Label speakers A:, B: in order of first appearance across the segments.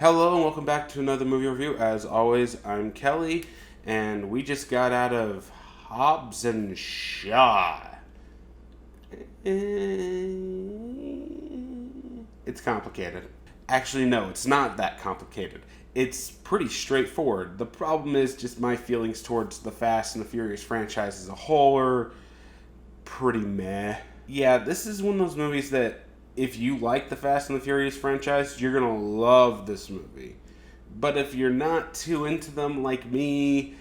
A: Hello and welcome back to another movie review. As always, I'm Kelly, and we just got out of Hobbs Shaw. It's complicated. Actually, no, it's not that complicated. It's pretty straightforward. The problem is just my feelings towards the Fast and the Furious franchise as a whole are pretty meh. Yeah, this is one of those movies that if you like the Fast and the Furious franchise, you're going to love this movie. But if you're not too into them like me,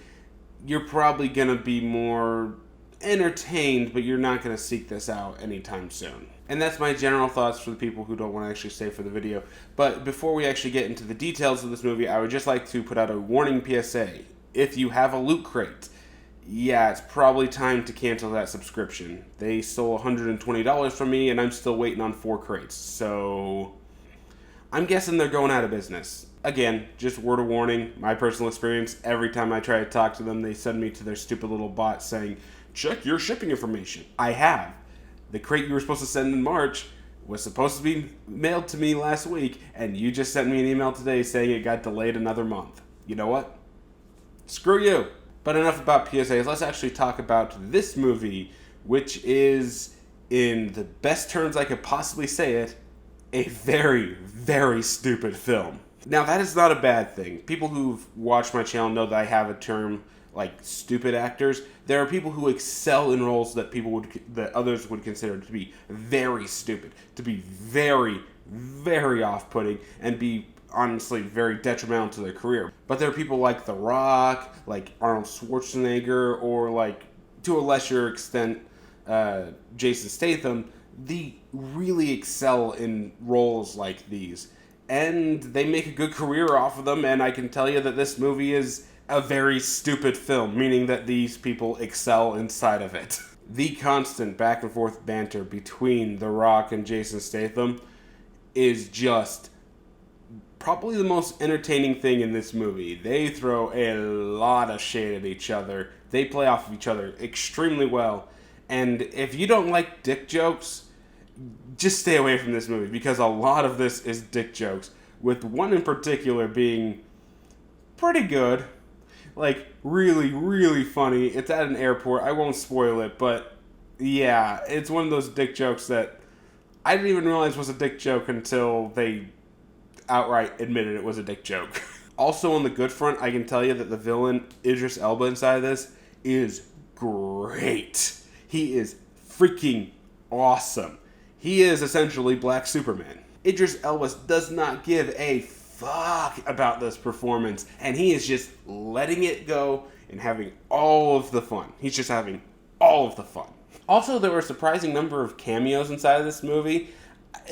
A: you're probably going to be more entertained, but you're not going to seek this out anytime soon. And that's my general thoughts for the people who don't want to actually stay for the video. But before we actually get into the details of this movie, I would just like to put out a warning PSA. If you have a Loot Crate, yeah, it's probably time to cancel that subscription. They stole $120 from me, and I'm still waiting on 4 crates. So I'm guessing they're going out of business. Again, just word of warning, my personal experience, every time I try to talk to them, they send me to their stupid little bot saying, check your shipping information. I have. The crate you were supposed to send in March was supposed to be mailed to me last week, and you just sent me an email today saying it got delayed another month. You know what? Screw you. But enough about PSAs. Let's actually talk about this movie, which is, in the best terms I could possibly say it, a very, very stupid film. Now, that is not a bad thing. People who've watched my channel know that I have a term like stupid actors. There are people who excel in roles that others would consider to be very stupid, to be very, very off-putting, and be honestly very detrimental to their career. But there are people like The Rock, like Arnold Schwarzenegger, or like, to a lesser extent, Jason Stathom. They really excel in roles like these. And they make a good career off of them, and I can tell you that this movie is a very stupid film, meaning that these people excel inside of it. The constant back and forth banter between The Rock and Jason Statham is just probably the most entertaining thing in this movie. They throw a lot of shade at each other. They play off of each other extremely well. And if you don't like dick jokes, just stay away from this movie, because a lot of this is dick jokes, with one in particular being pretty good. Like, really, really funny. It's at an airport. I won't spoil it, but yeah, it's one of those dick jokes that I didn't even realize was a dick joke until they outright admitted it was a dick joke. Also, on the good front, I can tell you that the villain, Idris Elba, inside of this is great. He is freaking awesome. He is essentially Black Superman. Idris Elba does not give a fuck about this performance, and he is just letting it go and having all of the fun. He's just having all of the fun. Also, there were a surprising number of cameos inside of this movie.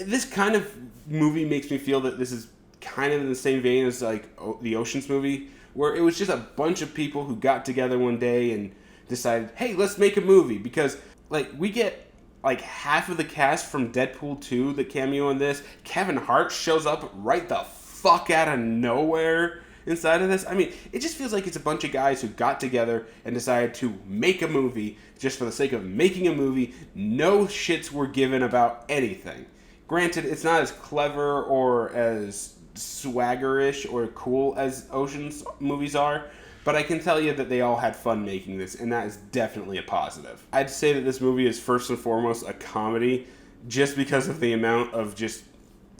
A: This kind of movie makes me feel that this is kind of in the same vein as like the Ocean's movie, where it was just a bunch of people who got together one day and decided, hey, let's make a movie. Because like we get like half of the cast from Deadpool 2 that cameo in this. Kevin Hart shows up right the fuck out of nowhere inside of this. I mean, it just feels like it's a bunch of guys who got together and decided to make a movie just for the sake of making a movie. No shits were given about anything. Granted, it's not as clever or as swaggerish or cool as Ocean's movies are, but I can tell you that they all had fun making this, and that is definitely a positive. I'd say that this movie is first and foremost a comedy, just because of the amount of just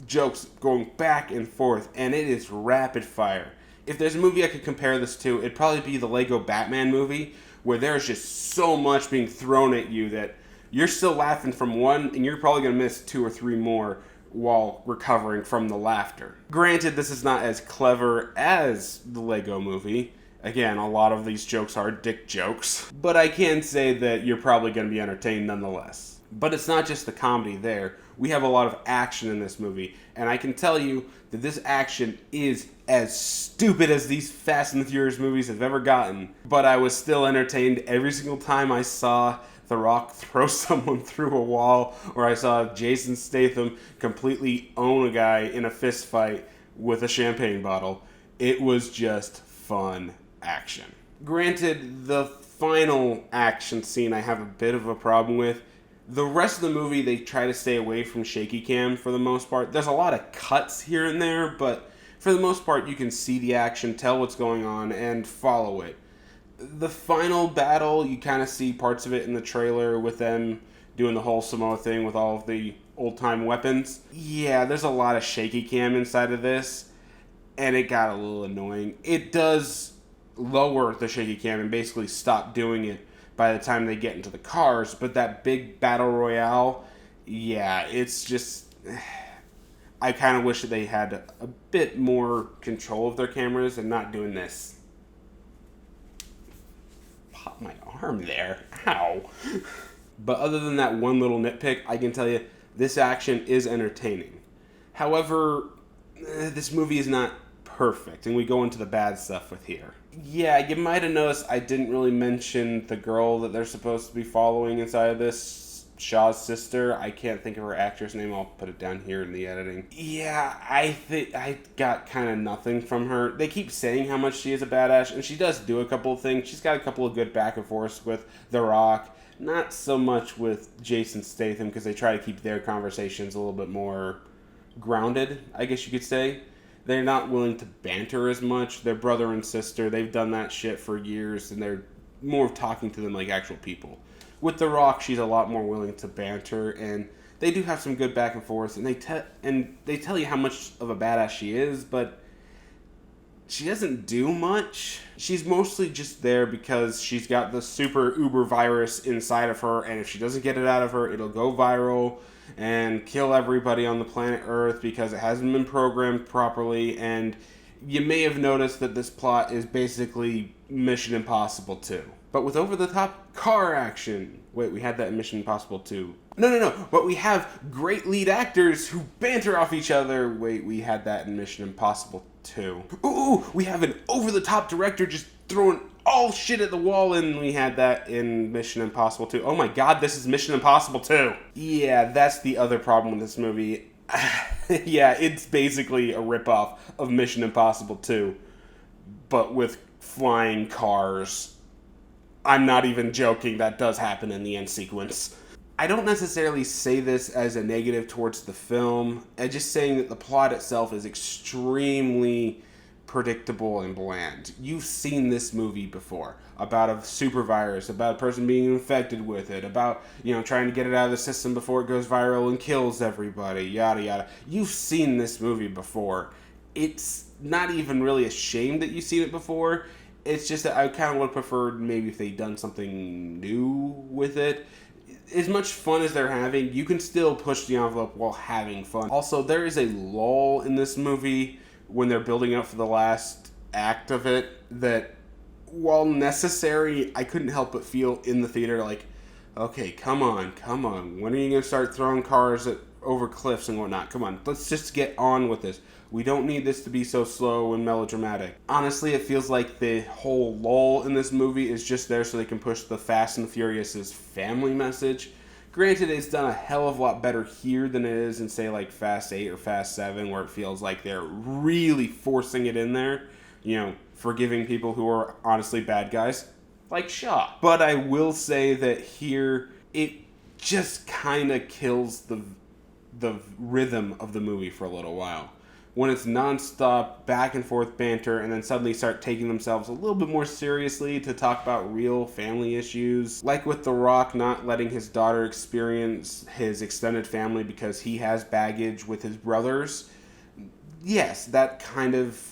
A: jokes going back and forth, and it is rapid fire. If there's a movie I could compare this to, it'd probably be the Lego Batman movie, where there's just so much being thrown at you that you're still laughing from one, and you're probably going to miss 2 or 3 more while recovering from the laughter. Granted, this is not as clever as the Lego movie. Again, a lot of these jokes are dick jokes, but I can say that you're probably going to be entertained nonetheless. But it's not just the comedy there. We have a lot of action in this movie, and I can tell you that this action is as stupid as these Fast and the Furious movies have ever gotten, but I was still entertained every single time I saw The Rock throw someone through a wall, or I saw Jason Statham completely own a guy in a fist fight with a champagne bottle. It was just fun action. Granted, the final action scene I have a bit of a problem with. The rest of the movie, they try to stay away from shaky cam for the most part. There's a lot of cuts here and there, but for the most part, you can see the action, tell what's going on, and follow it. The final battle, you kind of see parts of it in the trailer with them doing the whole Samoa thing with all of the old-time weapons. Yeah, there's a lot of shaky cam inside of this, and it got a little annoying. It does lower the shaky cam and basically stop doing it by the time they get into the cars, but that big battle royale, yeah, it's just... I kind of wish that they had a bit more control of their cameras and not doing this. Pop my arm there. Ow. But other than that one little nitpick, I can tell you this action is entertaining. However, this movie is not perfect, and we go into the bad stuff with here. Yeah, you might have noticed I didn't really mention the girl that they're supposed to be following inside of this, Shaw's sister. I can't think of her actress name. I'll put it down here in the editing. Yeah, I think I got kind of nothing from her. They keep saying how much she is a badass, and she does do a couple of things. She's got a couple of good back and forths with The Rock. Not so much with Jason Statham, because they try to keep their conversations a little bit more grounded, I guess you could say. They're not willing to banter as much. They're brother and sister. They've done that shit for years, and they're more talking to them like actual people. With The Rock, she's a lot more willing to banter, and they do have some good back and forth, and they tell you how much of a badass she is, but she doesn't do much. She's mostly just there because she's got the super uber virus inside of her, and if she doesn't get it out of her, it'll go viral and kill everybody on the planet Earth because it hasn't been programmed properly. And you may have noticed that this plot is basically Mission Impossible 2, but with over-the-top car action. Wait, we had that in Mission Impossible 2. No, but we have great lead actors who banter off each other. Wait, we had that in Mission Impossible 2. Ooh, we have an over-the-top director just throwing all shit at the wall, and we had that in Mission Impossible 2. Oh my god, this is Mission Impossible 2. Yeah, that's the other problem with this movie. Yeah, it's basically a ripoff of Mission Impossible 2, but with flying cars. I'm not even joking, that does happen in the end sequence. I don't necessarily say this as a negative towards the film. I'm just saying that the plot itself is extremely predictable and bland. You've seen this movie before, about a super virus, about a person being infected with it, about, trying to get it out of the system before it goes viral and kills everybody, yada yada. You've seen this movie before. It's not even really a shame that you've seen it before. It's just that I kind of would have preferred maybe if they'd done something new with it. As much fun as they're having, you can still push the envelope while having fun. Also, there is a lull in this movie when they're building up for the last act of it that, while necessary, I couldn't help but feel in the theater like, okay, come on. When are you going to start throwing cars over cliffs and whatnot? Come on, let's just get on with this. We don't need this to be so slow and melodramatic. Honestly, it feels like the whole lull in this movie is just there so they can push the Fast and Furious's family message. Granted, it's done a hell of a lot better here than it is in, say, like Fast 8 or Fast 7, where it feels like they're really forcing it in there, forgiving people who are honestly bad guys, like Shaw. But I will say that here, it just kind of kills the rhythm of the movie for a little while. When it's non-stop back and forth banter and then suddenly start taking themselves a little bit more seriously to talk about real family issues. Like with The Rock not letting his daughter experience his extended family because he has baggage with his brothers. Yes, that kind of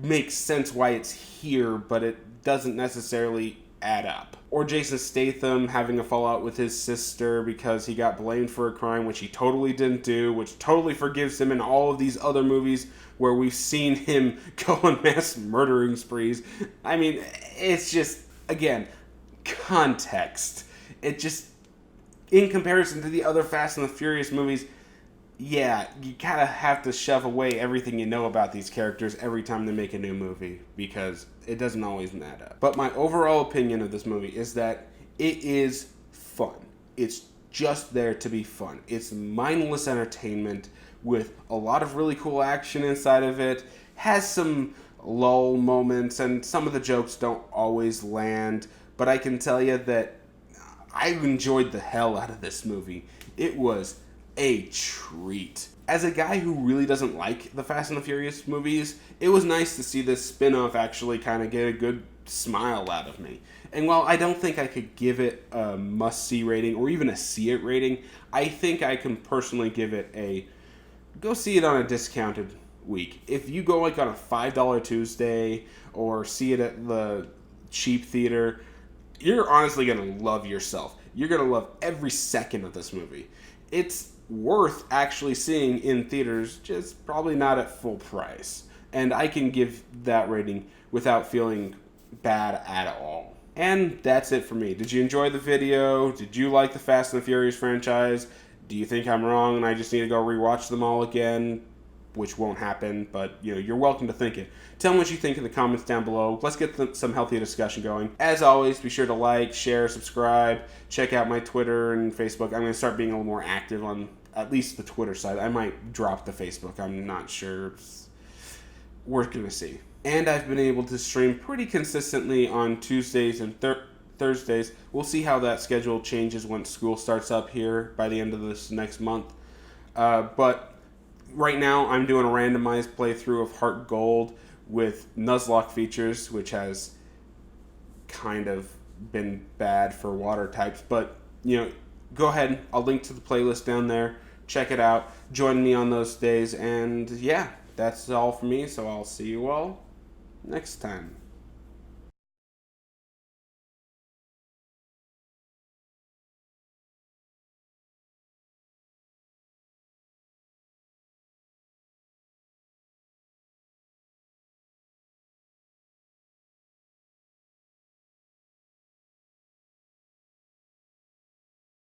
A: makes sense why it's here, but it doesn't necessarily add up. Or Jason Statham having a fallout with his sister because he got blamed for a crime which he totally didn't do, which totally forgives him in all of these other movies where we've seen him go on mass murdering sprees. I mean, it's just, again, context. It just, in comparison to the other Fast and the Furious movies, yeah, you kind of have to shove away everything you know about these characters every time they make a new movie because it doesn't always add up. But my overall opinion of this movie is that it is fun. It's just there to be fun. It's mindless entertainment with a lot of really cool action inside of it. Has some lull moments and some of the jokes don't always land. But I can tell you that I enjoyed the hell out of this movie. It was a treat. as a guy who really doesn't like the Fast and the Furious movies, it was nice to see this spin-off actually kind of get a good smile out of me. And while I don't think I could give it a must-see rating or even a see-it rating, I think I can personally give it a go see it on a discounted week. If you go like on a $5 Tuesday or see it at the cheap theater, you're honestly going to love yourself. You're going to love every second of this movie. It's worth actually seeing in theaters, just probably not at full price. And I can give that rating without feeling bad at all. And that's it for me. Did you enjoy the video? Did you like the Fast and the Furious franchise? Do you think I'm wrong and I just need to go rewatch them all again? Which won't happen, but you're welcome to think it. Tell me what you think in the comments down below. Let's get some healthy discussion going. As always, be sure to like, share, subscribe. Check out my Twitter and Facebook. I'm going to start being a little more active on at least the Twitter side. I might drop the Facebook. I'm not sure. We're going to see. And I've been able to stream pretty consistently on Tuesdays and Thursdays. We'll see how that schedule changes once school starts up here by the end of this next month. But right now, I'm doing a randomized playthrough of Heart Gold with Nuzlocke features, which has kind of been bad for water types. But, go ahead. I'll link to the playlist down there. Check it out. Join me on those days. And, yeah, that's all for me. So I'll see you all next time.